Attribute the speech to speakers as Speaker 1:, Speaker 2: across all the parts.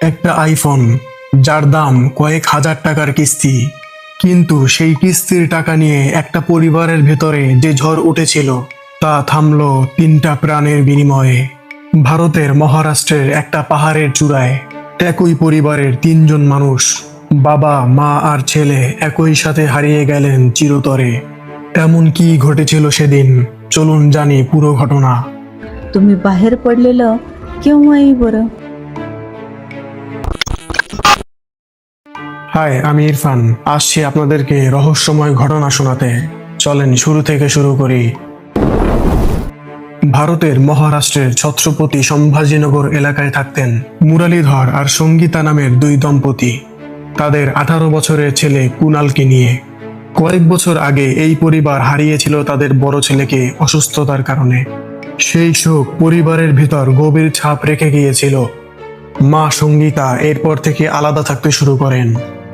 Speaker 1: একটা আইফোন যার দাম কয়েক হাজার টাকার কিস্তি, কিন্তু সেই কিস্তির টাকা নিয়ে একটা পরিবারের ভেতরে যে ঝড় উঠেছিল তা থামলো 3টা প্রাণের বিনিময়ে। ভারতের মহারাষ্ট্রের একটা পাহাড়ের চূড়ায় একই পরিবারের 3জন মানুষ, বাবা মা আর ছেলে একই সাথে হারিয়ে গেলেন চিরতরে। এমন কি ঘটেছিল সেদিন, চলুন জানি পুরো ঘটনা।
Speaker 2: तुम्ही बाहेर पडलेलं केव्हाही बरं.
Speaker 1: হাই, আমি ইরফান, আসছি আপনাদেরকে রহস্যময় ঘটনা শোনাতে। চলেন শুরু থেকে শুরু করি। ভারতের মহারাষ্ট্রের ছত্রপতি সম্ভাজিনগর এলাকায় থাকতেন মুরালীধর আর সঙ্গীতা নামের 2 দম্পতি, তাদের 18 বছরের ছেলে কুনালকে নিয়ে। কয়েক বছর আগে এই পরিবার হারিয়েছিল তাদের বড় ছেলেকে অসুস্থতার কারণে। সেই শোক পরিবারের ভিতর গভীর ছাপ রেখে গিয়েছিল। মা সঙ্গীতা এরপর থেকে আলাদা থাকতে শুরু করেন।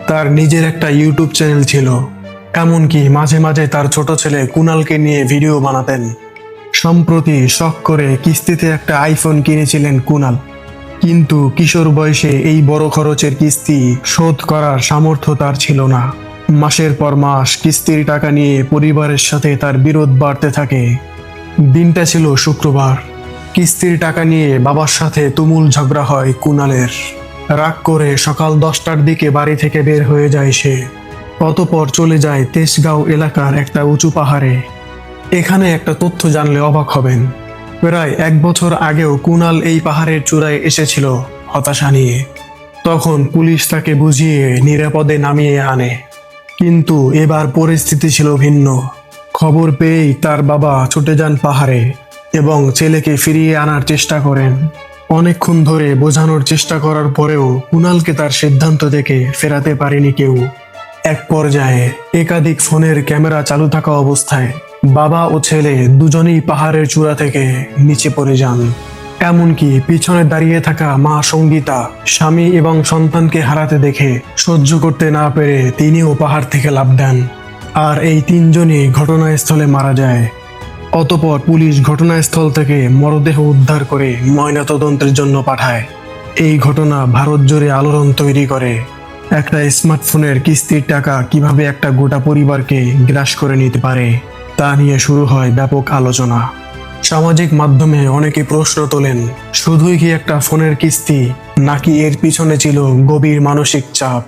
Speaker 1: তার নিজের একটা ইউটিউব চ্যানেল ছিল, এমনকি মাঝে মাঝে তার ছোট ছেলে কুনালকে নিয়ে ভিডিও বানাতেন। সম্প্রতি শখ করে কিস্তিতে একটা আইফোন কিনেছিলেন কুনাল, কিন্তু কিশোর বয়সে এই বড় খরচের কিস্তি শোধ করার সামর্থ্য তার ছিল না। মাসের পর মাস কিস্তির টাকা নিয়ে পরিবারের সাথে তার বিরোধ বাড়তে থাকে। দিনটা ছিল শুক্রবার। কিস্তির টাকা নিয়ে বাবার সাথে তুমুল ঝগড়া হয় কুনালের। রাগ করে সকাল 10টার দিকে বাড়ি থেকে বের হয়ে যায় সে। অতঃপর চলে যায় তেজগাঁও এলাকার একটা উঁচু পাহাড়ে। এখানে একটা তথ্য জানলে অবাক হবেন। প্রায় 1 বছর আগেও কুনাল এই পাহাড়ের চূড়ায় এসেছিল হতাশা নিয়ে। তখন পুলিশ তাকে বুঝিয়ে নিরাপদে নামিয়ে আনে, কিন্তু এবার পরিস্থিতি ছিল ভিন্ন। খবর পেয়েই তার বাবা ছুটে যান পাহাড়ে এবং ছেলেকে ফিরিয়ে আনার চেষ্টা করেন। অনেকক্ষণ ধরে বোঝানোর চেষ্টা করার পরেও কুনালকে তার সিদ্ধান্ত থেকে ফেরাতে পারেনি কেউ। এক পর্যায়ে একাধিক ফোনের ক্যামেরা চালু থাকা অবস্থায় বাবা ও ছেলে দুজনেই পাহাড়ের চূড়া থেকে নিচে পড়ে যান। এমনকি পিছনে দাঁড়িয়ে থাকা মা সঙ্গীতা স্বামী এবং সন্তানকে হারাতে দেখে সহ্য করতে না পেরে তিনিও পাহাড় থেকে লাফ দেন। আর এই 3জনই ঘটনাস্থলে মারা যায়। অতঃপর পুলিশ ঘটনাস্থল থেকে মরদেহ উদ্ধার করে ময়নাতদন্তের জন্য পাঠায়। এই ঘটনা ভারত জুড়ে আলোড়ন তৈরি করে। একটা স্মার্টফোনের কিস্তির টাকা কিভাবে একটা গোটা পরিবারকে গ্রাস করে নিতে পারে তা নিয়ে শুরু হয় ব্যাপক আলোচনা। সামাজিক মাধ্যমে অনেকে প্রশ্ন তোলেন, শুধুই কি একটা ফোনের কিস্তি, নাকি এর পিছনে ছিল গভীর মানসিক চাপ?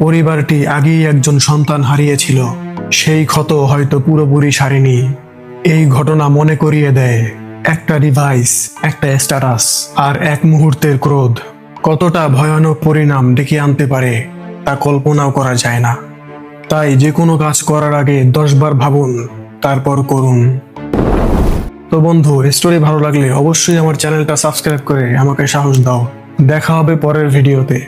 Speaker 1: পরিবারটি আগেই একজন সন্তান হারিয়েছিল, সেই ক্ষত হয়তো পুরোপুরি সারেনি। এই ঘটনা মনে করিয়ে দেয়, একটা ডিভাইস, একটা স্ট্যাটাস আর এক মুহূর্তের ক্রোধ কতটা ভয়ানক পরিণাম ডেকে আনতে পারে তা কল্পনাও করা যায় না। তাই যে কোনো কাজ করার আগে 10 বার ভাবুন, তারপর করুন। তো বন্ধু, স্টোরি ভালো লাগলে অবশ্যই আমার চ্যানেলটা সাবস্ক্রাইব করে আমাকে সাহস দাও। দেখা হবে পরের ভিডিওতে।